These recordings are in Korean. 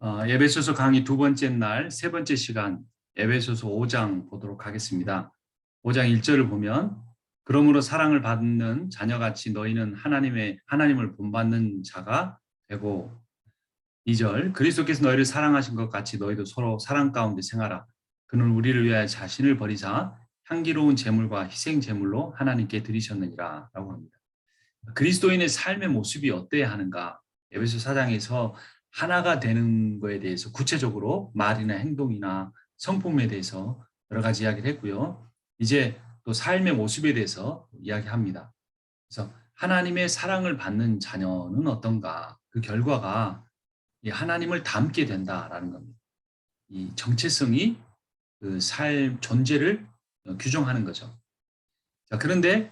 에베소서 강의 두 번째 날 세 번째 시간 에베소서 5장 보도록 하겠습니다. 5장 1절을 보면 그러므로 사랑을 받는 자녀같이 너희는 하나님을 본받는 자가 되고 2절 그리스도께서 너희를 사랑하신 것 같이 너희도 서로 사랑 가운데 생활하라. 그는 우리를 위하여 자신을 버리사 향기로운 제물과 희생 제물로 하나님께 드리셨느니라 라고 합니다. 그리스도인의 삶의 모습이 어때야 하는가? 에베소 4장에서 하나가 되는 거에 대해서 구체적으로 말이나 행동이나 성품에 대해서 여러 가지 이야기를 했고요. 이제 또 삶의 모습에 대해서 이야기합니다. 그래서 하나님의 사랑을 받는 자녀는 어떤가? 그 결과가 하나님을 닮게 된다라는 겁니다. 이 정체성이 그 삶 존재를 규정하는 거죠. 자, 그런데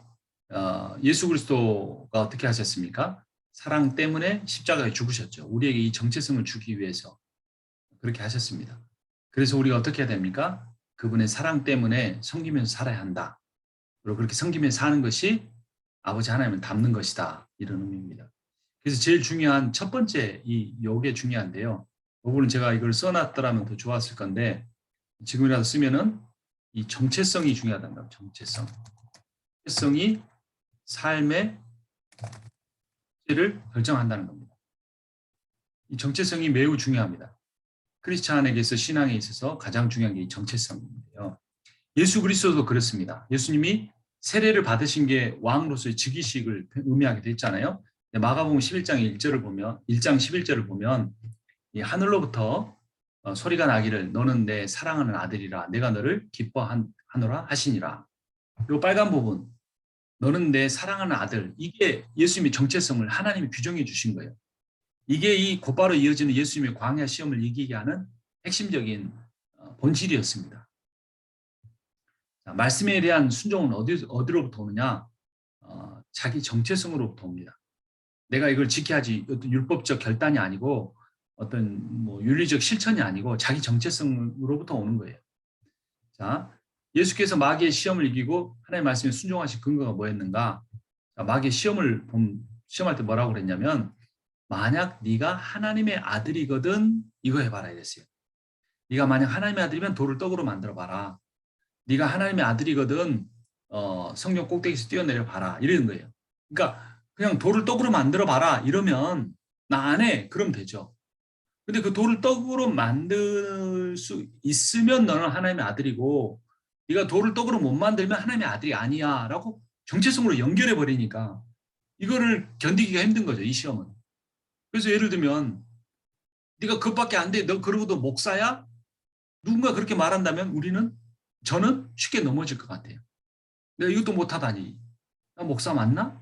예수 그리스도가 어떻게 하셨습니까? 사랑 때문에 십자가에 죽으셨죠. 우리에게 이 정체성을 주기 위해서 그렇게 하셨습니다. 그래서 우리가 어떻게 해야 됩니까? 그분의 사랑 때문에 섬기면서 살아야 한다. 그리고 그렇게 섬기면서 사는 것이 아버지 하나님을 닮는 것이다. 이런 의미입니다. 그래서 제일 중요한 첫 번째 요게 중요한데요. 이 부분은 제가 이걸 써놨더라면 더 좋았을 건데 지금이라도 쓰면은 이 정체성이 중요하다는 겁니다. 정체성이 삶의 를 결정한다는 겁니다. 이 정체성이 매우 중요합니다. 크리스찬에게서 신앙에 있어서 가장 중요한 게 이 정체성인데요. 예수 그리스도도 그렇습니다. 예수님이 세례를 받으신 게 왕으로서의 즉위식을 의미하게 됐잖아요. 마가복음 11장 1절을 보면 1장 11절을 보면 이 하늘로부터 소리가 나기를 너는 내 사랑하는 아들이라 내가 너를 기뻐하노라 하시니라. 이 빨간 부분 너는 내 사랑하는 아들. 이게 예수님의 정체성을 하나님이 규정해 주신 거예요. 이게 이 곧바로 이어지는 예수님의 광야 시험을 이기게 하는 핵심적인 본질이었습니다. 자, 말씀에 대한 순종은 어디로부터 오느냐? 자기 정체성으로부터 옵니다. 내가 이걸 지켜야지 어떤 율법적 결단이 아니고 어떤 윤리적 실천이 아니고 자기 정체성으로부터 오는 거예요. 자, 예수께서 마귀의 시험을 이기고 하나님의 말씀에 순종하신 근거가 뭐였는가? 마귀의 시험할 때 뭐라고 그랬냐면 만약 네가 하나님의 아들이거든 이거 해봐라 이랬어요. 네가 만약 하나님의 아들이면 돌을 떡으로 만들어봐라. 네가 하나님의 아들이거든 성령 꼭대기에서 뛰어내려 봐라 이러는 거예요. 그러니까 그냥 돌을 떡으로 만들어봐라 이러면 나 안 해. 그럼 되죠. 근데 그 돌을 떡으로 만들 수 있으면 너는 하나님의 아들이고 네가 돌을 떡으로 못 만들면 하나님의 아들이 아니야 라고 정체성으로 연결해 버리니까 이거를 견디기가 힘든 거죠. 이 시험은. 그래서 예를 들면 네가 그것밖에 안 돼. 너 그러고도 목사야? 누군가 그렇게 말한다면 저는 쉽게 넘어질 것 같아요. 내가 이것도 못하다니. 나 목사 맞나?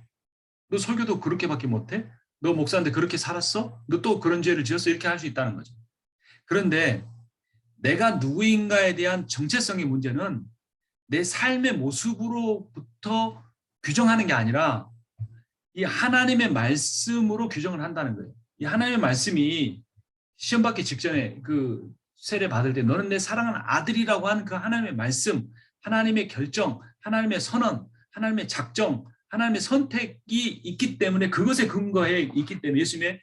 너 설교도 그렇게밖에 못해? 너 목사인데 그렇게 살았어? 너 또 그런 죄를 지었어? 이렇게 할 수 있다는 거죠. 그런데 내가 누구인가에 대한 정체성의 문제는 내 삶의 모습으로부터 규정하는 게 아니라 이 하나님의 말씀으로 규정을 한다는 거예요. 이 하나님의 말씀이 시험 받기 직전에 그 세례 받을 때 너는 내 사랑하는 아들이라고 하는 그 하나님의 말씀, 하나님의 결정, 하나님의 선언, 하나님의 작정, 하나님의 선택이 있기 때문에 그것에 근거해 있기 때문에 예수님의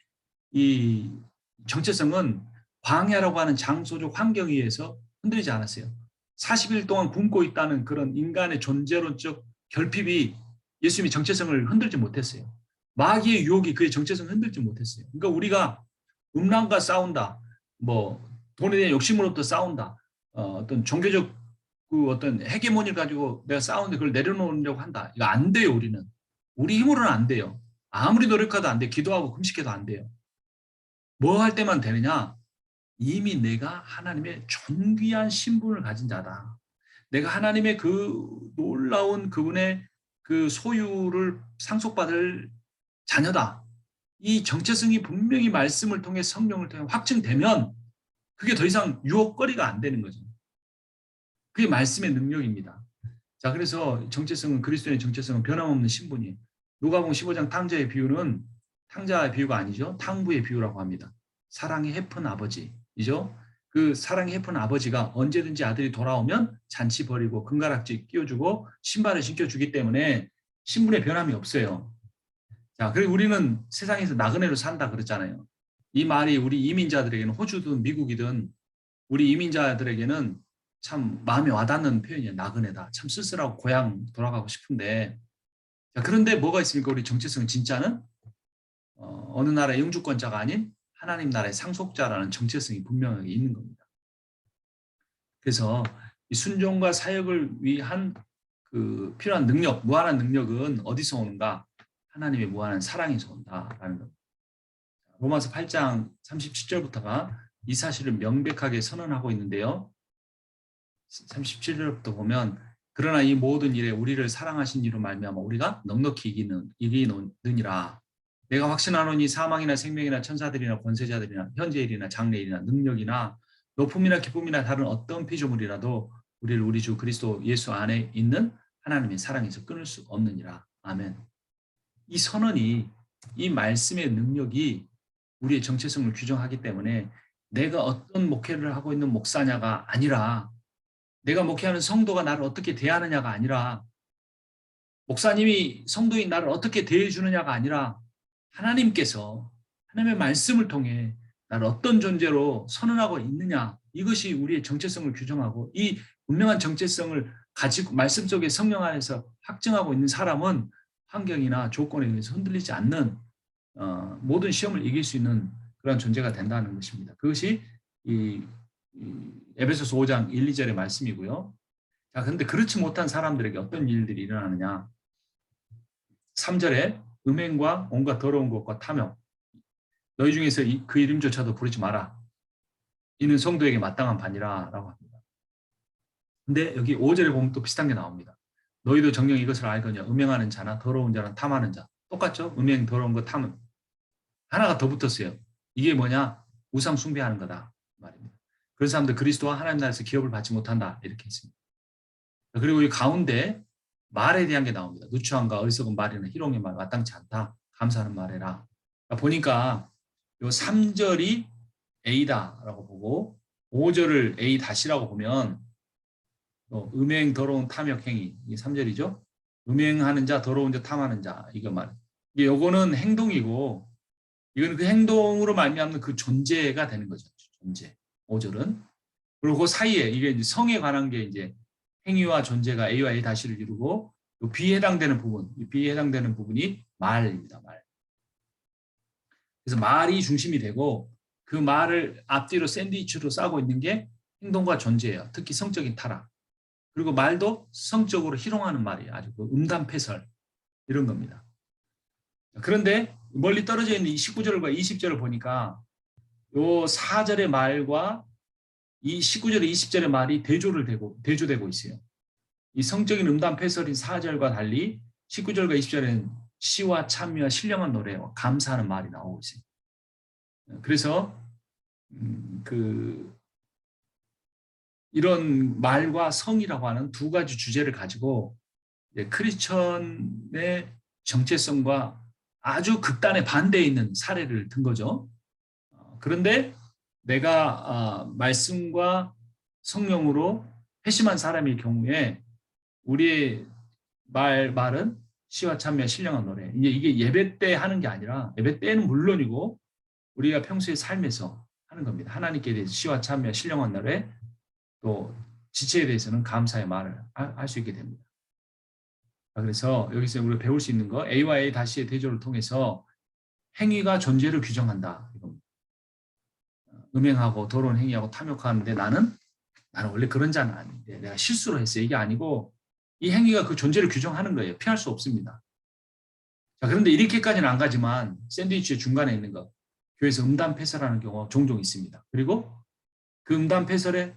이 정체성은 광야라고 하는 장소적 환경에 의해서 흔들리지 않았어요. 40일 동안 굶고 있다는 그런 인간의 존재론적 결핍이 예수님의 정체성을 흔들지 못했어요. 마귀의 유혹이 그의 정체성을 흔들지 못했어요. 그러니까 우리가 음란과 싸운다, 돈에 대한 욕심으로부터 싸운다, 어떤 종교적 그 어떤 헤게모니를 가지고 내가 싸우는데 그걸 내려놓으려고 한다. 이거 안 돼요, 우리는. 우리 힘으로는 안 돼요. 아무리 노력해도 안 돼. 기도하고 금식해도 안 돼요. 뭐 할 때만 되느냐? 이미 내가 하나님의 존귀한 신분을 가진 자다. 내가 하나님의 그 놀라운 그분의 그 소유를 상속받을 자녀다. 이 정체성이 분명히 말씀을 통해 성령을 통해 확증되면 그게 더 이상 유혹거리가 안 되는 거죠. 그게 말씀의 능력입니다. 자, 그래서 정체성은 그리스도의 정체성은 변함없는 신분이에요. 누가복음 15장 탕자의 비유는 탕자의 비유가 아니죠. 탕부의 비유라고 합니다. 사랑의 헤픈 아버지이죠. 그 사랑의 헤픈 아버지가 언제든지 아들이 돌아오면 잔치 벌이고 금가락지 끼워주고 신발을 신겨주기 때문에 신분의 변함이 없어요. 자, 그리고 우리는 세상에서 나그네로 산다 그랬잖아요. 이 말이 우리 이민자들에게는 호주든 미국이든 우리 이민자들에게는 참 마음에 와닿는 표현이에요. 나그네다. 참 쓸쓸하고 고향 돌아가고 싶은데 자, 그런데 뭐가 있습니까? 우리 정체성은 진짜는 어느 나라의 영주권자가 아닌 하나님 나라의 상속자라는 정체성이 분명하게 있는 겁니다. 그래서 이 순종과 사역을 위한 그 필요한 능력, 무한한 능력은 어디서 오는가? 하나님의 무한한 사랑에서 온다라는 겁니다. 로마서 8장 37절부터가 이 사실을 명백하게 선언하고 있는데요. 37절부터 보면 그러나 이 모든 일에 우리를 사랑하신 이로 말미암아 우리가 넉넉히 이기느니라. 내가 확신하노니 사망이나 생명이나 천사들이나 권세자들이나 현재일이나 장래일이나 능력이나 높음이나 기쁨이나 다른 어떤 피조물이라도 우리를 우리 주 그리스도 예수 안에 있는 하나님의 사랑에서 끊을 수 없느니라. 아멘. 이 선언이 이 말씀의 능력이 우리의 정체성을 규정하기 때문에 내가 어떤 목회를 하고 있는 목사냐가 아니라 내가 목회하는 성도가 나를 어떻게 대하느냐가 아니라 목사님이 성도인 나를 어떻게 대해주느냐가 아니라 하나님께서 하나님의 말씀을 통해 나를 어떤 존재로 선언하고 있느냐 이것이 우리의 정체성을 규정하고 이 분명한 정체성을 가지고 말씀 속에 성령 안에서 확증하고 있는 사람은 환경이나 조건에 의해서 흔들리지 않는 모든 시험을 이길 수 있는 그런 존재가 된다는 것입니다. 그것이 이 에베소서 5장 1, 2절의 말씀이고요. 자, 그런데 그렇지 못한 사람들에게 어떤 일들이 일어나느냐. 3절에 음행과 온갖 더러운 것과 탐욕. 너희 중에서 그 이름조차도 부르지 마라. 이는 성도에게 마땅한 반이라 라고 합니다. 근데 여기 5절에 보면 또 비슷한 게 나옵니다. 너희도 정녕 이것을 알거냐. 음행하는 자나 더러운 자나 탐하는 자. 똑같죠? 음행, 더러운 것, 탐은. 하나가 더 붙었어요. 이게 뭐냐? 우상 숭배하는 거다. 말입니다. 그런 사람들 그리스도와 하나님 나라에서 기업을 받지 못한다. 이렇게 했습니다. 그리고 이 가운데 말에 대한 게 나옵니다. 누추함과 어리석은 말이나 희롱의 말 마땅치 않다. 감사하는 말해라. 보니까 요 3절이 A다라고 보고 5절을 A 다시라고 보면 음행, 더러운, 탐욕, 행위. 이게 3절이죠. 음행하는 자, 더러운 자, 탐하는 자. 이거 말. 이게 요거는 행동이고 이거는 그 행동으로 말미암는 그 존재가 되는 거죠. 존재. 5절은. 그리고 그 사이에 이게 이제 성에 관한 게 이제 행위와 존재가 A와 A 다시를 이루고 B에 해당되는 부분, B에 해당되는 부분이 말입니다. 말. 그래서 말이 중심이 되고 그 말을 앞뒤로 샌드위치로 싸고 있는 게 행동과 존재예요. 특히 성적인 타락. 그리고 말도 성적으로 희롱하는 말이에요. 아주 그 음담패설 이런 겁니다. 그런데 멀리 떨어져 있는 이 19절과 20절을 보니까 요 4절의 말과 이 19절의 20절의 말이 대조되고 있어요. 이 성적인 음담패설인 4절과 달리 19절과 20절에는 시와 찬미와 신령한 노래와 감사하는 말이 나오고 있어요. 그래서 이런 말과 성이라고 하는 두 가지 주제를 가지고 크리스천의 정체성과 아주 극단의 반대에 있는 사례를 든 거죠. 그런데 내가 말씀과 성령으로 회심한 사람일 경우에 우리의 말은 시와 찬미와 신령한 노래. 이게 예배 때 하는 게 아니라 예배 때는 물론이고 우리가 평소의 삶에서 하는 겁니다. 하나님께 대해서 시와 찬미와 신령한 노래 또 지체에 대해서는 감사의 말을 할 수 있게 됩니다. 그래서 여기서 우리가 배울 수 있는 거 A와 A 다시의 대조를 통해서 행위가 존재를 규정한다. 이겁니다. 음행하고 더러운 행위하고 탐욕하는데 나는 원래 그런 자는 아닌데 내가 실수로 했어요. 이게 아니고 이 행위가 그 존재를 규정하는 거예요. 피할 수 없습니다. 자, 그런데 이렇게까지는 안 가지만 샌드위치의 중간에 있는 것 교회에서 음담패설하는 경우가 종종 있습니다. 그리고 그 음담패설에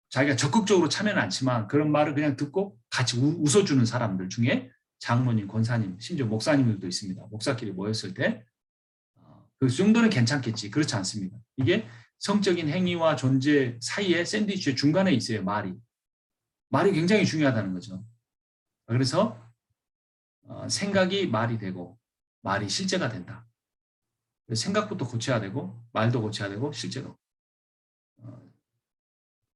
자기가 적극적으로 참여는 않지만 그런 말을 그냥 듣고 같이 웃어주는 사람들 중에 장로님, 권사님, 심지어 목사님들도 있습니다. 목사끼리 모였을 때 그 정도는 괜찮겠지. 그렇지 않습니다. 이게 성적인 행위와 존재 사이에 샌드위치의 중간에 있어요. 말이 굉장히 중요하다는 거죠. 그래서 생각이 말이 되고 말이 실제가 된다. 생각부터 고쳐야 되고 말도 고쳐야 되고 실제로.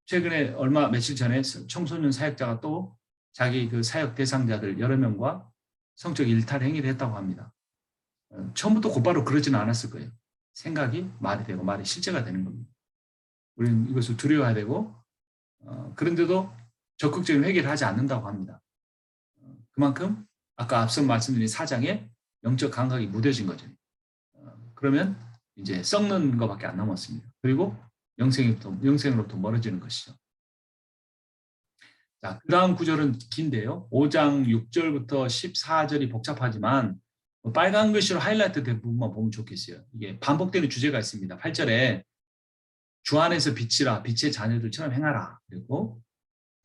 최근에 며칠 전에 청소년 사역자가 또 자기 그 사역 대상자들 여러 명과 성적 일탈 행위를 했다고 합니다. 처음부터 곧바로 그러지는 않았을 거예요. 생각이 말이 되고 말이 실제가 되는 겁니다. 우리는 이것을 두려워해야 되고 그런데도 적극적인 회개를 하지 않는다고 합니다. 그만큼 아까 앞서 말씀드린 4장에 영적 감각이 무뎌진 거죠. 그러면 이제 썩는 것밖에 안 남았습니다. 그리고 영생으로부터 멀어지는 것이죠. 자, 그 다음 구절은 긴데요. 5장 6절부터 14절이 복잡하지만 빨간 글씨로 하이라이트 된 부분만 보면 좋겠어요. 이게 반복되는 주제가 있습니다. 8절에 주 안에서 빛이라 빛의 자녀들처럼 행하라. 그리고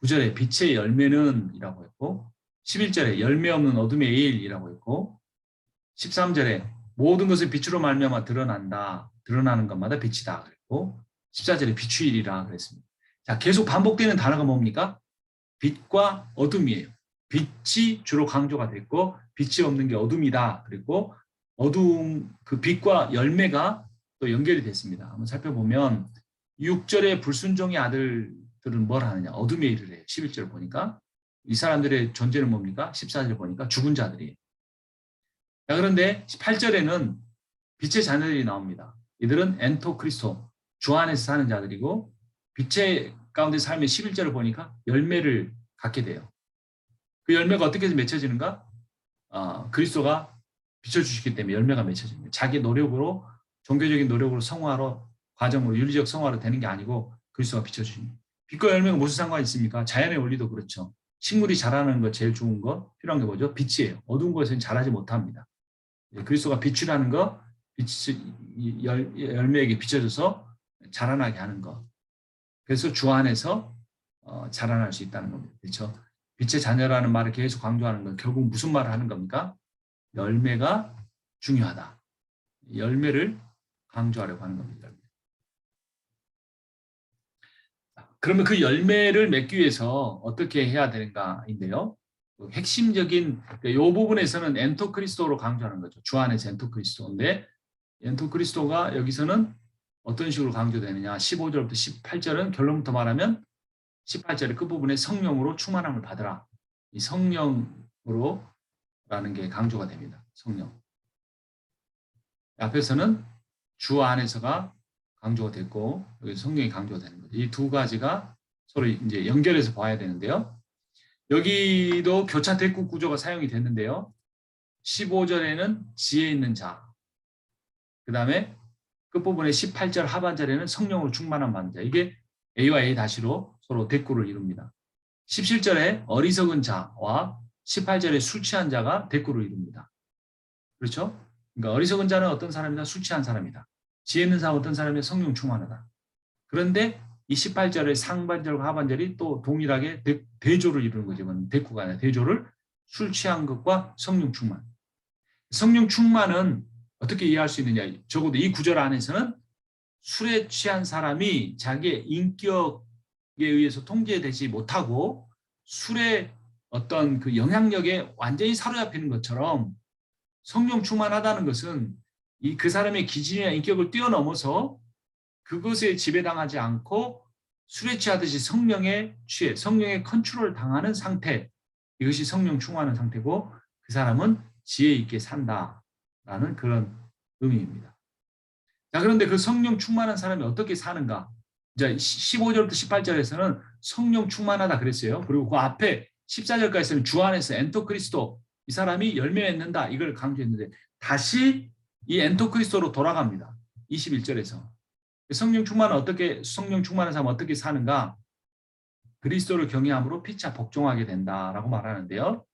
9절에 빛의 열매는 이라고 했고 11절에 열매 없는 어둠의 일이라고 했고 13절에 모든 것을 빛으로 말미암아 드러난다. 드러나는 것마다 빛이다. 그랬고 14절에 비추일이라 그랬습니다. 자, 계속 반복되는 단어가 뭡니까? 빛과 어둠이에요. 빛이 주로 강조가 됐고 빛이 없는 게 어둠이다. 그리고 어둠 그 빛과 열매가 또 연결이 됐습니다. 한번 살펴보면 6절에 불순종의 아들들은 뭘 하느냐? 어둠의 일을 해요. 11절 보니까 이 사람들의 존재는 뭡니까? 14절 보니까 죽은 자들이에요. 자, 그런데 8절에는 빛의 자녀들이 나옵니다. 이들은 엔토크리스토, 주 안에서 사는 자들이고 빛의 가운데 삶의 11절을 보니까 열매를 갖게 돼요. 그 열매가 어떻게 맺혀지는가? 그리스도가 비춰주시기 때문에 열매가 맺혀집니다. 자기 노력으로 종교적인 노력으로 성화로 과정으로 윤리적 성화로 되는 게 아니고 그리스도가 비춰주십니다. 빛과 열매가 무슨 상관이 있습니까? 자연의 원리도 그렇죠. 식물이 자라는 거 제일 좋은 거 필요한 게 뭐죠? 빛이에요. 어두운 곳에서는 자라지 못합니다. 그리스도가 빛이라는 거, 열매에게 비춰져서 자라나게 하는 것. 그래서 주 안에서 자라날 수 있다는 겁니다. 그렇죠? 빛의 자녀라는 말을 계속 강조하는 건 결국 무슨 말을 하는 겁니까? 열매가 중요하다. 열매를 강조하려고 하는 겁니다. 그러면 그 열매를 맺기 위해서 어떻게 해야 되는가인데요. 핵심적인 이 부분에서는 엔토크리스토로 강조하는 거죠. 주 안에서 엔토크리스토인데 엔토크리스토가 여기서는 어떤 식으로 강조되느냐. 15절부터 18절은 결론부터 말하면 18절의 끝부분에 성령으로 충만함을 받으라. 이 성령으로 라는 게 강조가 됩니다. 성령. 앞에서는 주 안에서가 강조가 됐고 여기 성령이 강조가 되는 거죠. 이 두 가지가 서로 이제 연결해서 봐야 되는데요. 여기도 교차 대국 구조가 사용이 됐는데요. 15절에는 지혜 있는 자. 그 다음에 끝부분에 18절 하반절에는 성령으로 충만한 받는 자. 이게 A와 A 다시로 서로 대꾸를 이룹니다. 17절에 어리석은 자와 18절에 술 취한 자가 대꾸를 이룹니다. 그렇죠? 그러니까 어리석은 자는 어떤 사람이다? 술 취한 사람이다. 지혜 있는 사람은 어떤 사람이 성령 충만하다. 그런데 이 18절의 상반절과 하반절이 또 동일하게 대조를 이루는 거죠. 대꾸가 아니라 대조를 술 취한 것과 성령 충만. 성령 충만은 어떻게 이해할 수 있느냐. 적어도 이 구절 안에서는 술에 취한 사람이 자기의 인격에 의해서 통제되지 못하고 술의 어떤 그 영향력에 완전히 사로잡히는 것처럼 성령 충만하다는 것은 그 사람의 기질이나 인격을 뛰어넘어서 그것에 지배당하지 않고 술에 취하듯이 성령에 취해 성령의 컨트롤을 당하는 상태. 이것이 성령 충만한 상태고 그 사람은 지혜 있게 산다라는 그런 의미입니다. 자, 그런데 그 성령 충만한 사람이 어떻게 사는가? 이제 15절부터 18절에서는 성령 충만하다 그랬어요. 그리고 그 앞에 14절까지는 주 안에서 엔토크리스토 이 사람이 열매 맺는다 이걸 강조했는데 다시 이 엔토크리스토로 돌아갑니다. 21절에서 성령 충만한 사람은 어떻게 사는가? 그리스도를 경외함으로 피차 복종하게 된다라고 말하는데요.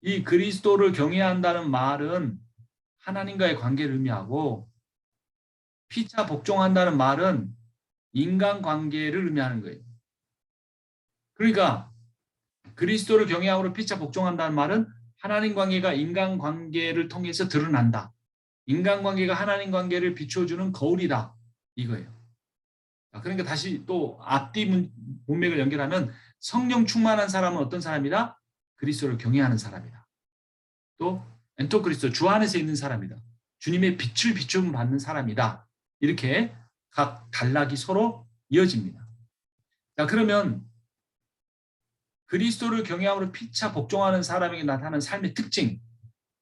이 그리스도를 경외한다는 말은 하나님과의 관계를 의미하고 피차 복종한다는 말은 인간관계를 의미하는 거예요. 그러니까 그리스도를 경외함으로 피차 복종한다는 말은 하나님 관계가 인간관계를 통해서 드러난다. 인간관계가 하나님 관계를 비춰주는 거울이다. 이거예요. 그러니까 다시 또 앞뒤 문맥을 연결하면 성령 충만한 사람은 어떤 사람이다? 그리스도를 경외하는 사람이다. 또 엔토크리스도 주 안에서 있는 사람이다. 주님의 빛을 비춤 받는 사람이다. 이렇게 각 단락이 서로 이어집니다. 자, 그러면 그리스도를 경외함으로 피차 복종하는 사람에게 나타나는 삶의 특징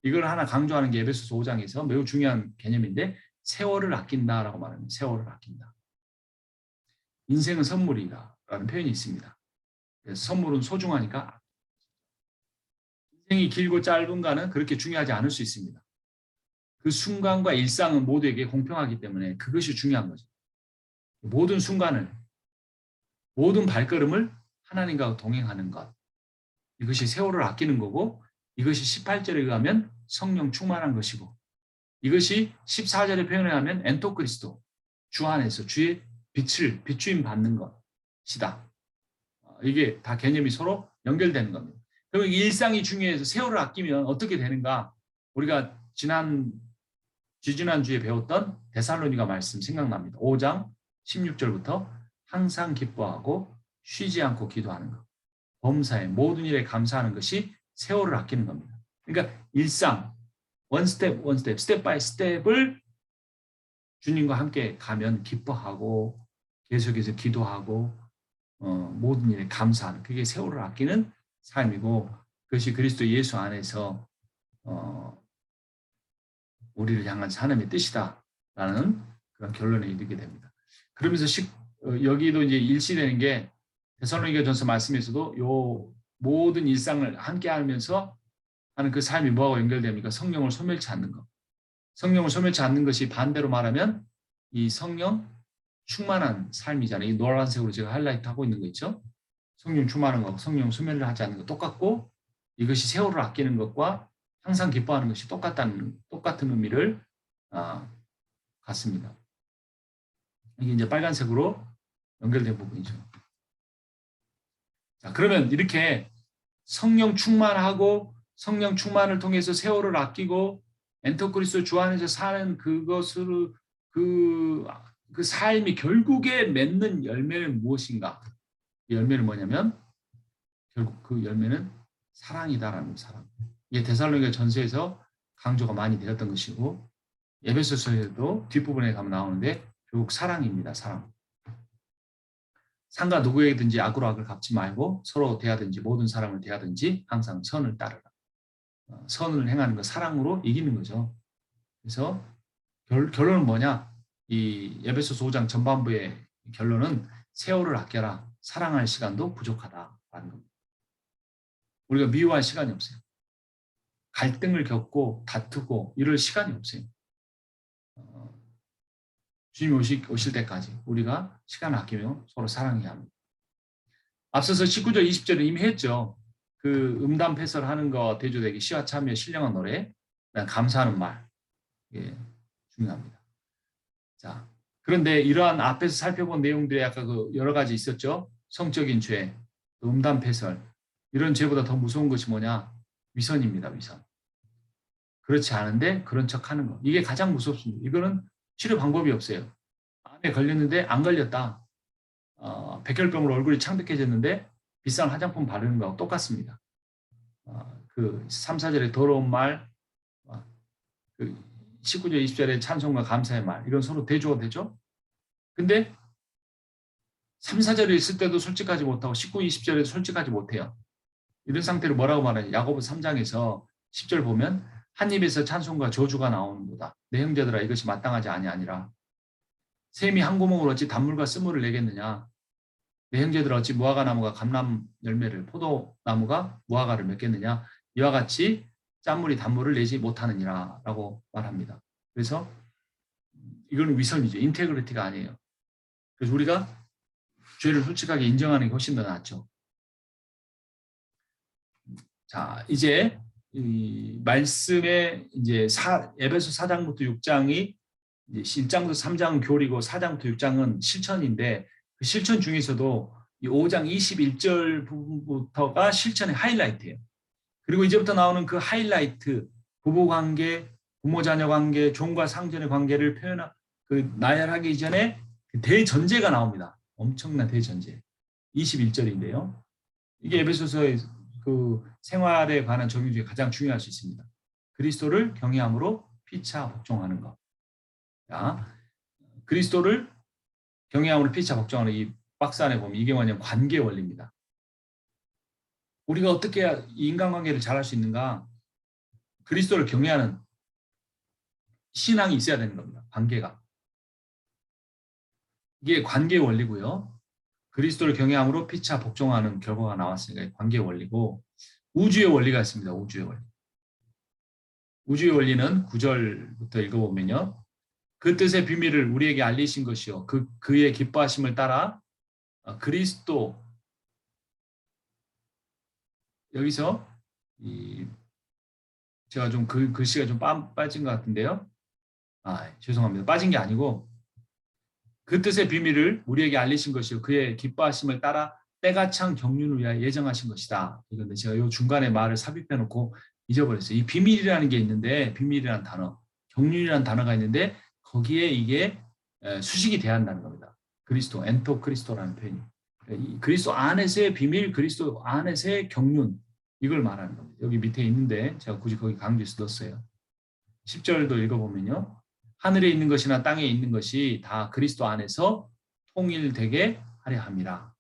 이걸 하나 강조하는 게 에베소서 5장에서 매우 중요한 개념인데 세월을 아낀다라고 말합니다. 세월을 아낀다. 인생은 선물이다라는 표현이 있습니다. 그래서 선물은 소중하니까 인생이 길고 짧은가는 그렇게 중요하지 않을 수 있습니다. 그 순간과 일상은 모두에게 공평하기 때문에 그것이 중요한 거죠. 모든 순간을, 모든 발걸음을 하나님과 동행하는 것. 이것이 세월을 아끼는 거고, 이것이 18절에 의하면 성령 충만한 것이고, 이것이 14절에 표현에 하면 엔토크리스도, 주 안에서 주의 빛을 비추임 받는 것이다. 이게 다 개념이 서로 연결되는 겁니다. 그럼 일상이 중요해서 세월을 아끼면 어떻게 되는가? 우리가 지지난주에 배웠던 데살로니가 말씀 생각납니다. 5장 16절부터 항상 기뻐하고 쉬지 않고 기도하는 것. 범사에 모든 일에 감사하는 것이 세월을 아끼는 겁니다. 그러니까 일상, 원 스텝, 스텝 바이 스텝을 주님과 함께 가면 기뻐하고 계속해서 기도하고 모든 일에 감사하는, 그게 세월을 아끼는 삶이고, 그것이 그리스도 예수 안에서 우리를 향한 하나님의 뜻이다라는 그런 결론에 이르게 됩니다. 그러면서 여기도 이제 일치되는 게 데살로니가전서 말씀에서도 요 모든 일상을 함께 하면서 하는 그 삶이 뭐하고 연결됩니까? 성령을 소멸치 않는 것. 성령을 소멸치 않는 것이 반대로 말하면 이 성령 충만한 삶이잖아요. 이 노란색으로 제가 하이라이트 하고 있는 거 있죠? 성령 충만한 거, 성령 소멸을 하지 않는 거 똑같고, 이것이 세월을 아끼는 것과 항상 기뻐하는 것이 똑같은 의미를 갖습니다. 이게 이제 빨간색으로 연결된 부분이죠. 자, 그러면 이렇게 성령 충만하고 성령 충만을 통해서 세월을 아끼고 엔토크리스도 주 안에서 사는 그것으로 그 삶이 결국에 맺는 열매는 무엇인가? 이 열매는 뭐냐면 결국 그 열매는 사랑이다라는 사랑. 이게 데살로니가 전서에서 강조가 많이 되었던 것이고, 에베소서에도 뒷부분에 가면 나오는데 결국 사랑입니다. 사랑. 상가 누구에게든지 악으로 악을 갚지 말고 서로 대하든지 모든 사람을 대하든지 항상 선을 따르라. 선을 행하는 것, 사랑으로 이기는 거죠. 그래서 결론은 뭐냐? 이 에베소서 5장 전반부의 결론은 세월을 아껴라. 사랑할 시간도 부족하다라는 겁니다. 우리가 미워할 시간이 없어요. 갈등을 겪고 다투고 이럴 시간이 없어요. 주님 오실 때까지 우리가 시간을 아끼며 서로 사랑해야 합니다. 앞서서 19절 20절에 이미 했죠. 그 음담 패설하는 거 대조되기 시와 참여 신령한 노래, 감사하는 말, 예, 중요합니다. 자, 그런데 이러한 앞에서 살펴본 내용들이 아까 그 여러 가지 있었죠. 성적인 죄, 음담 패설, 이런 죄보다 더 무서운 것이 뭐냐? 위선입니다. 위선. 그렇지 않은데 그런 척하는 거. 이게 가장 무섭습니다. 이거는 치료 방법이 없어요. 암에 걸렸는데 안 걸렸다. 백혈병으로 얼굴이 창백해졌는데 비싼 화장품 바르는 거하고 똑같습니다. 그 3, 4절의 더러운 말, 그 19절, 20절의 찬송과 감사의 말, 이건 서로 대조가 되죠. 근데 3, 4절에 있을 때도 솔직하지 못하고 19, 20절에도 솔직하지 못해요. 이런 상태로 뭐라고 말하냐? 야고보서 3장에서 10절 보면 한 입에서 찬송과 저주가 나오는도다. 내 형제들아 이것이 마땅하지 아니하니라. 샘이 한 구멍으로 어찌 단물과 쓴물을 내겠느냐. 내 형제들아 어찌 무화과 나무가 감람 열매를, 포도나무가 무화과를 맺겠느냐. 이와 같이 짠물이 단물을 내지 못하느니라 라고 말합니다. 그래서 이건 위선이죠. 인테그리티가 아니에요. 그래서 우리가 죄를 솔직하게 인정하는 게 훨씬 더 낫죠. 자, 이제 이 말씀에 이제 에베소 4장부터 6장이 이제 1장부터 3장은 교리고 4장부터 6장은 실천인데, 그 실천 중에서도 이 5장 21절 부분부터가 실천의 하이라이트예요. 그리고 이제부터 나오는 그 하이라이트, 부부 관계, 부모 자녀 관계, 종과 상전의 관계를 나열하기 이전에 그 대전제가 나옵니다. 엄청난 대전제. 21절인데요. 이게 에베소서의 그 생활에 관한 적용 중에 가장 중요할 수 있습니다. 그리스도를 경외함으로 피차 복종하는 것. 자, 그리스도를 경외함으로 피차 복종하는 이 박스 안에 보면 이게 뭐냐면 관계 원리입니다. 우리가 어떻게 인간관계를 잘할 수 있는가? 그리스도를 경외하는, 신앙이 있어야 되는 겁니다. 관계가. 이게 관계 원리고요. 그리스도를 경외함으로 피차 복종하는 결과가 나왔으니까 관계 원리고 우주의 원리가 있습니다. 우주의 원리. 우주의 원리는 9절부터 읽어보면요. 그 뜻의 비밀을 우리에게 알리신 것이요. 그의 기뻐하심을 따라 그리스도 여기서 제가 좀 글씨가 좀 빠진 것 같은데요. 죄송합니다. 빠진 게 아니고 그 뜻의 비밀을 우리에게 알리신 것이요. 그의 기뻐하심을 따라 때가 찬 경륜을 위하여 예정하신 것이다. 그런데 제가 이 중간에 말을 삽입해 놓고 잊어버렸어요. 이 비밀이라는 게 있는데 비밀이라는 단어, 경륜이라는 단어가 있는데 거기에 이게 수식이 돼야 한다는 겁니다. 그리스도, 엔토 그리스도라는 표현이. 그리스도 안에서의 비밀, 그리스도 안에서의 경륜 이걸 말하는 겁니다. 여기 밑에 있는데 제가 굳이 거기 강조해서 넣었어요. 10절도 읽어보면요. 하늘에 있는 것이나 땅에 있는 것이 다 그리스도 안에서 통일되게 하려 함이라.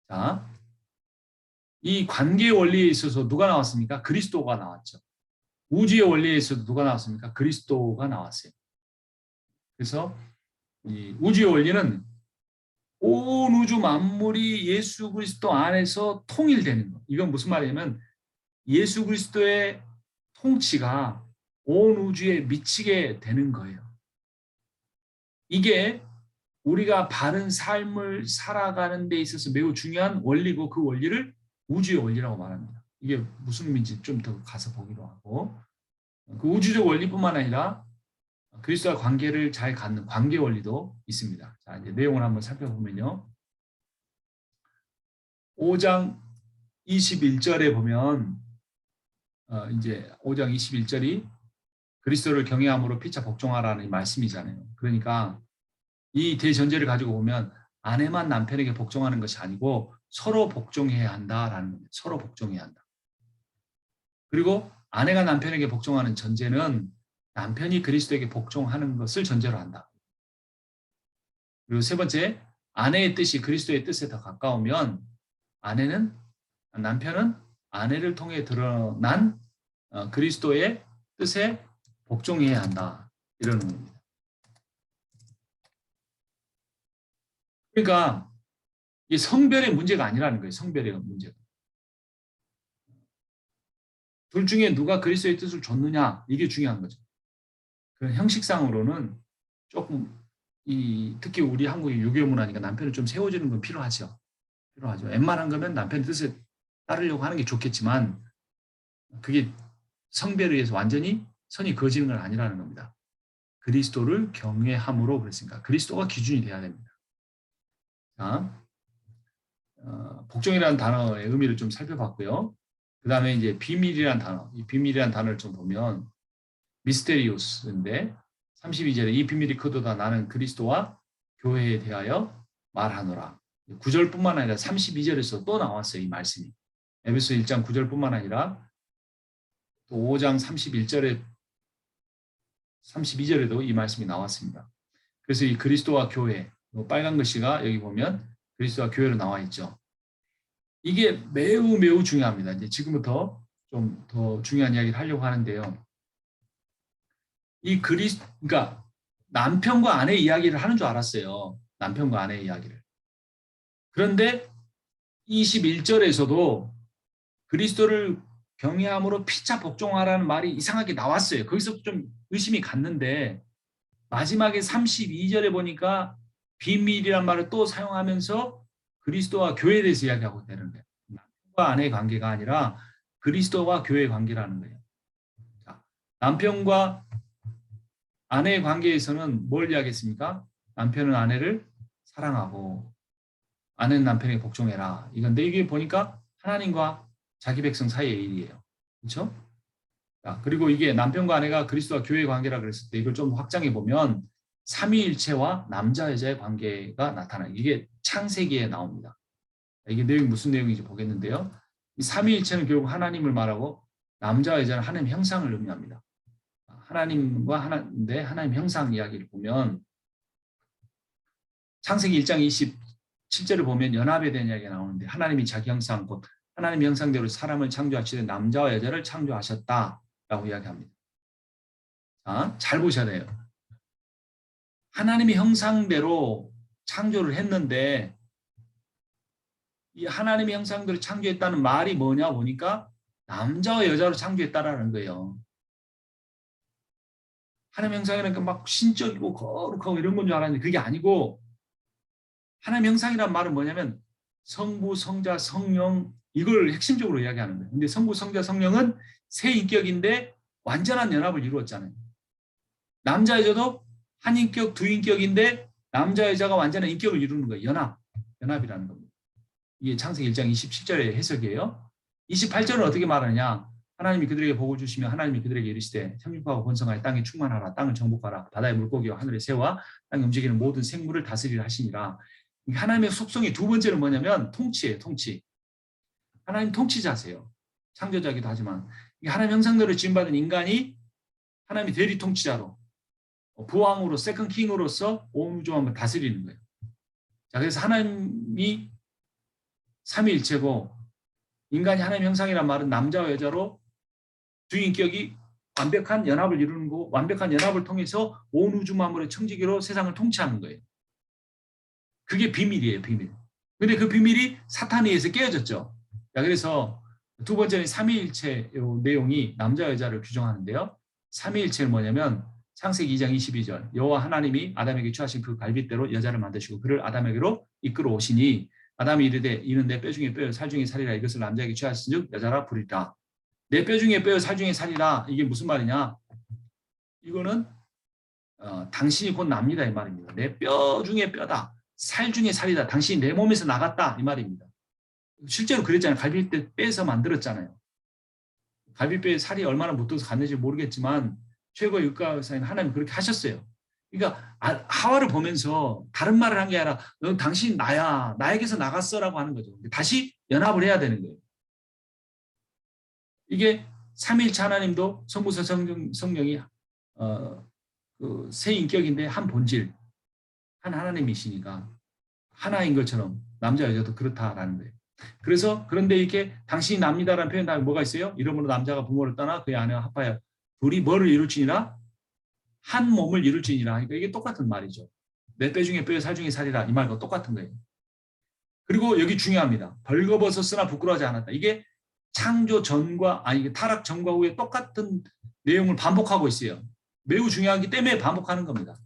자, 이 관계의 원리에 있어서 누가 나왔습니까? 그리스도가 나왔죠. 우주의 원리에 있어서 누가 나왔습니까? 그리스도가 나왔어요. 그래서 이 우주의 원리는 온 우주 만물이 예수 그리스도 안에서 통일되는 것. 이건 무슨 말이냐면 예수 그리스도의 통치가 온 우주에 미치게 되는 거예요. 이게 우리가 바른 삶을 살아가는 데 있어서 매우 중요한 원리고 그 원리를 우주의 원리라고 말합니다. 이게 무슨 의미인지 좀 더 가서 보기로 하고 그 우주적 원리뿐만 아니라 그리스도와 관계를 잘 갖는 관계 원리도 있습니다. 자, 이제 내용을 한번 살펴보면요. 5장 21절에 보면 이제 5장 21절이 그리스도를 경외함으로 피차 복종하라는 말씀이잖아요. 그러니까 이 대전제를 가지고 보면 아내만 남편에게 복종하는 것이 아니고 서로 복종해야 한다라는 겁니다. 서로 복종해야 한다. 그리고 아내가 남편에게 복종하는 전제는 남편이 그리스도에게 복종하는 것을 전제로 한다. 그리고 세 번째, 아내의 뜻이 그리스도의 뜻에 더 가까우면 남편은 아내를 통해 드러난 그리스도의 뜻에 복종해야 한다. 이런 겁니다. 그러니까 이 성별의 문제가 아니라는 거예요. 성별의 문제가. 둘 중에 누가 그리스도의 뜻을 줬느냐 이게 중요한 거죠. 그 형식상으로는 조금 특히 우리 한국의 유교 문화니까 남편을 좀 세워주는 건 필요하죠. 웬만한 거면 남편 뜻을 따르려고 하는 게 좋겠지만 그게 성별에 의해서 완전히 선이 그어지는 건 아니라는 겁니다. 그리스도를 경외함으로 그랬으니까 그리스도가 기준이 돼야 됩니다. 자, 복종이라는 단어의 의미를 좀 살펴봤고요. 그 다음에 이제 비밀이라는 단어, 이 비밀이라는 단어를 좀 보면 미스테리우스인데 32절에 이 비밀이 크도다 나는 그리스도와 교회에 대하여 말하노라. 9절뿐만 아니라 32절에서 또 나왔어요. 이 말씀이. 에베소 1장 9절뿐만 아니라 또 5장 32절에도 이 말씀이 나왔습니다. 그래서 이 그리스도와 교회, 빨간 글씨가 여기 보면 그리스도와 교회로 나와 있죠. 이게 매우 매우 중요합니다. 이제 지금부터 좀 더 중요한 이야기를 하려고 하는데요. 그러니까 남편과 아내 이야기를 하는 줄 알았어요. 남편과 아내 이야기를. 그런데 21절에서도 그리스도를 경외함으로 피차 복종하라는 말이 이상하게 나왔어요. 거기서 좀 의심이 갔는데 마지막에 32절에 보니까 비밀이란 말을 또 사용하면서 그리스도와 교회에 대해서 이야기하고 되는 거예요. 남편과 아내의 관계가 아니라 그리스도와 교회의 관계라는 거예요. 자, 남편과 아내의 관계에서는 뭘 이야기했습니까? 남편은 아내를 사랑하고 아내는 남편에게 복종해라. 이건데 이게 보니까 하나님과 자기 백성 사이의 일이에요. 그렇죠? 자, 그리고 이게 남편과 아내가 그리스도와 교회의 관계라 그랬을 때 이걸 좀 확장해 보면 삼위일체와 남자 여자의 관계가 나타나요. 이게 창세기에 나옵니다. 이게 내용이 무슨 내용인지 보겠는데요. 이 삼위일체는 결국 하나님을 말하고 남자와 여자는 하나님 형상을 의미합니다. 하나님과 하나님 형상 이야기를 보면 창세기 1장 27절을 보면 연합에 대한 이야기가 나오는데 하나님이 자기 형상 곧 하나님 형상대로 사람을 창조하시되 남자와 여자를 창조하셨다라고 이야기합니다. 잘 보셔야 돼요. 하나님의 형상대로 창조를 했는데 이 하나님의 형상대로 창조했다는 말이 뭐냐 보니까 남자와 여자로 창조했다라는 거예요. 하나님 형상이라니까 막 신적이고 거룩하고 이런 건 줄 알았는데 그게 아니고 하나님 형상이란 말은 뭐냐면 성부, 성자, 성령 이걸 핵심적으로 이야기하는 거예요. 근데 성부, 성자, 성령은 세 인격인데 완전한 연합을 이루었잖아요. 남자, 여자도 한 인격, 두 인격인데 남자, 여자가 완전한 인격을 이루는 거예요. 연합이라는 겁니다. 이게 창세기 1장 27절의 해석이에요. 28절은 어떻게 말하느냐. 하나님이 그들에게 복을 주시며 하나님이 그들에게 이르시되 생육하고 번성하여 땅에 충만하라. 땅을 정복하라. 바다의 물고기와 하늘의 새와 땅에 움직이는 모든 생물을 다스리라 하시니라. 하나님의 속성이 두 번째는 뭐냐면 통치예요. 통치. 하나님 통치자세요. 창조자기도 하지만 하나님 형상대로 지음받은 인간이 하나님의 대리 통치자로 부왕으로 세컨 킹으로서 온 우주 만물을 다스리는 거예요. 자, 그래서 하나님이 삼위일체고 인간이 하나님 형상이란 말은 남자와 여자로 두 인격이 완벽한 연합을 이루는 거고 완벽한 연합을 통해서 온 우주 만물의 청지기로 세상을 통치하는 거예요. 그게 비밀이에요. 비밀. 근데 그 비밀이 사탄에 의해서 깨어졌죠. 자, 그래서 두 번째는 삼위일체 내용이 남자 여자를 규정하는데요. 삼위일체는 뭐냐면 창세기 2장 22절 여호와 하나님이 아담에게 취하신 그 갈빗대로 여자를 만드시고 그를 아담에게로 이끌어 오시니 아담이 이르되 이는 내 뼈 중에 뼈요 살 중에 살이라 이것을 남자에게 취하신즉 여자라 부리라. 내 뼈 중에 뼈요 살 중에 살이라 이게 무슨 말이냐. 이거는 당신이 곧 납니다 이 말입니다. 내 뼈 중에 뼈다. 살 중에 살이다. 당신이 내 몸에서 나갔다 이 말입니다. 실제로 그랬잖아요. 갈비뼈 빼서 만들었잖아요. 갈비뼈에 살이 얼마나 묻어서 갔는지 모르겠지만 최고의 육가사인 하나님 그렇게 하셨어요. 그러니까 하와를 보면서 다른 말을 한 게 아니라 넌 당신 나야. 나에게서 나갔어라고 하는 거죠. 다시 연합을 해야 되는 거예요. 이게 삼위일체 하나님도 성부서 성령이 그 세 인격인데 한 본질, 한 하나님이시니까 하나인 것처럼 남자 여자도 그렇다라는 거예요. 그래서 그런데 이렇게 당신이 납니다라는 표현 다음에 뭐가 있어요? 이러므로 남자가 부모를 떠나 그의 아내와 합하여 둘이 뭐를 이룰지니라? 한 몸을 이룰지니라. 그러니까 이게 똑같은 말이죠. 내 뼈 중에 뼈, 살 중에 살이라. 이 말과 똑같은 거예요. 그리고 여기 중요합니다. 벌거벗었으나 부끄러워하지 않았다. 이게 창조 전과 타락 전과 후에 똑같은 내용을 반복하고 있어요. 매우 중요하기 때문에 반복하는 겁니다.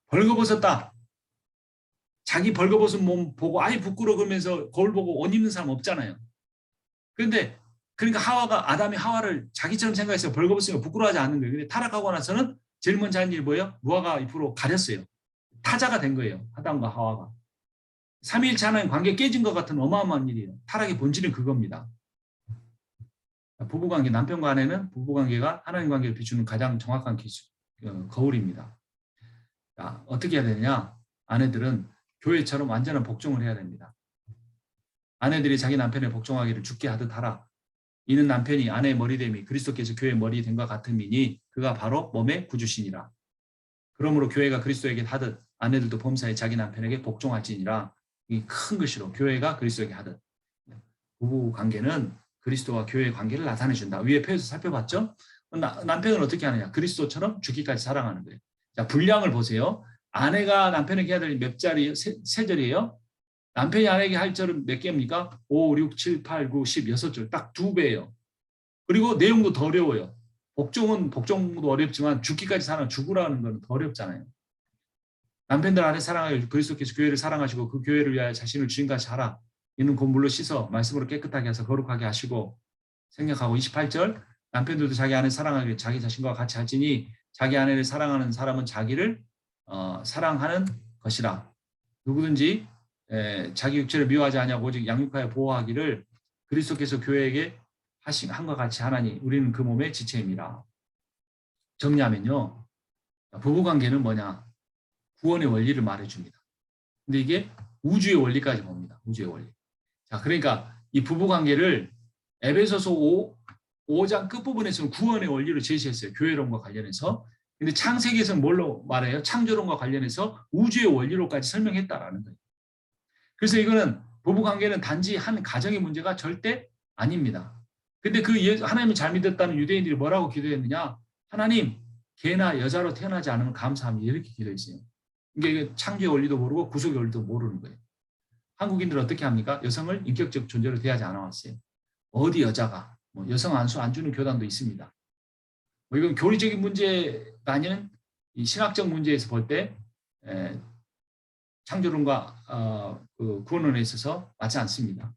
벌거벗었다. 자기 벌거벗은 몸 보고 아이 부끄러워 그러면서 거울 보고 옷 입는 사람 없잖아요. 그런데 그러니까 아담이 하와를 자기처럼 생각해서 벌거벗으니까 부끄러워하지 않는 거예요. 근데 타락하고 나서는 제일 먼저 한 일이 뭐예요? 무화과 잎으로 가렸어요. 타자가 된 거예요. 아담과 하와가. 삼위일체 하나님 관계 깨진 것 같은 어마어마한 일이에요. 타락의 본질은 그겁니다. 부부관계, 남편과 아내는 부부관계가 하나님 관계를 비추는 가장 정확한 거울입니다. 자, 어떻게 해야 되느냐? 아내들은 교회처럼 완전한 복종을 해야 됩니다. 아내들이 자기 남편의 복종하기를 주께 하듯 하라. 이는 남편이 아내의 머리됨이 그리스도께서 교회의 머리 됨과 같음이니 그가 바로 몸의 구주시니라. 그러므로 교회가 그리스도에게 하듯 아내들도 범사에 자기 남편에게 복종할지니라. 이 큰 글씨로 교회가 그리스도에게 하듯. 부부 관계는 그리스도와 교회의 관계를 나타내 준다. 위에 표에서 살펴봤죠? 남편은 어떻게 하느냐? 그리스도처럼 죽기까지 사랑하는 거예요. 자, 분량을 보세요. 아내가 남편에게 해야 될 몇 자리, 세 절이에요. 남편이 아내에게 할 절은 몇 개입니까? 5, 6, 7, 8, 9, 10, 6절. 딱 2배예요. 그리고 내용도 더 어려워요. 복종도 어렵지만 죽기까지 죽으라는 건 더 어렵잖아요. 남편들 아내 사랑하여 그리스도께서 교회를 사랑하시고 그 교회를 위하여 자신을 주인같이 하라. 이는 곧 물로 씻어 말씀으로 깨끗하게 해서 거룩하게 하시고 생략하고 28절 남편들도 자기 아내 사랑하기를 자기 자신과 같이 할지니 자기 아내를 사랑하는 사람은 자기를 사랑하는 것이라. 누구든지 자기 육체를 미워하지 아니하고 오직 양육하여 보호하기를 그리스도께서 교회에게 하신 한과 같이 하나니 우리는 그 몸의 지체입니다. 정리하면요. 부부관계는 뭐냐? 구원의 원리를 말해줍니다. 근데 이게 우주의 원리까지 봅니다. 우주의 원리. 자, 그러니까 이 부부관계를 에베소서 5장 끝부분에서는 구원의 원리를 제시했어요. 교회론과 관련해서. 근데 창세기에서는 뭘로 말해요? 창조론과 관련해서 우주의 원리로까지 설명했다라는 거예요. 그래서 이거는 부부관계는 단지 한 가정의 문제가 절대 아닙니다. 근데 그 하나님을 잘 믿었다는 유대인들이 뭐라고 기도했느냐? 하나님, 개나 여자로 태어나지 않으면 감사합니다. 이렇게 기도했어요. 이게 창조의 원리도 모르고 구속의 원리도 모르는 거예요. 한국인들은 어떻게 합니까? 여성을 인격적 존재로 대하지 않아 왔어요. 어디 여자가, 뭐 여성 안수 안 주는 교단도 있습니다. 뭐 이건 교리적인 문제가 아닌 이 신학적 문제에서 볼 때 창조론과 그 구원론에 있어서 맞지 않습니다.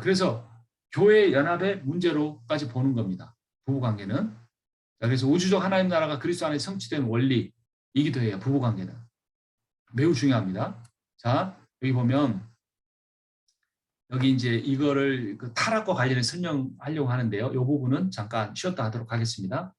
그래서 교회 연합의 문제로까지 보는 겁니다. 부부관계는. 그래서 우주적 하나님 나라가 그리스도 안에 성취된 원리이기도 해요. 부부관계는. 매우 중요합니다. 자, 여기 보면 여기 이제 이거를 그 타락과 관련해 설명하려고 하는데요. 이 부분은 잠깐 쉬었다 하도록 하겠습니다.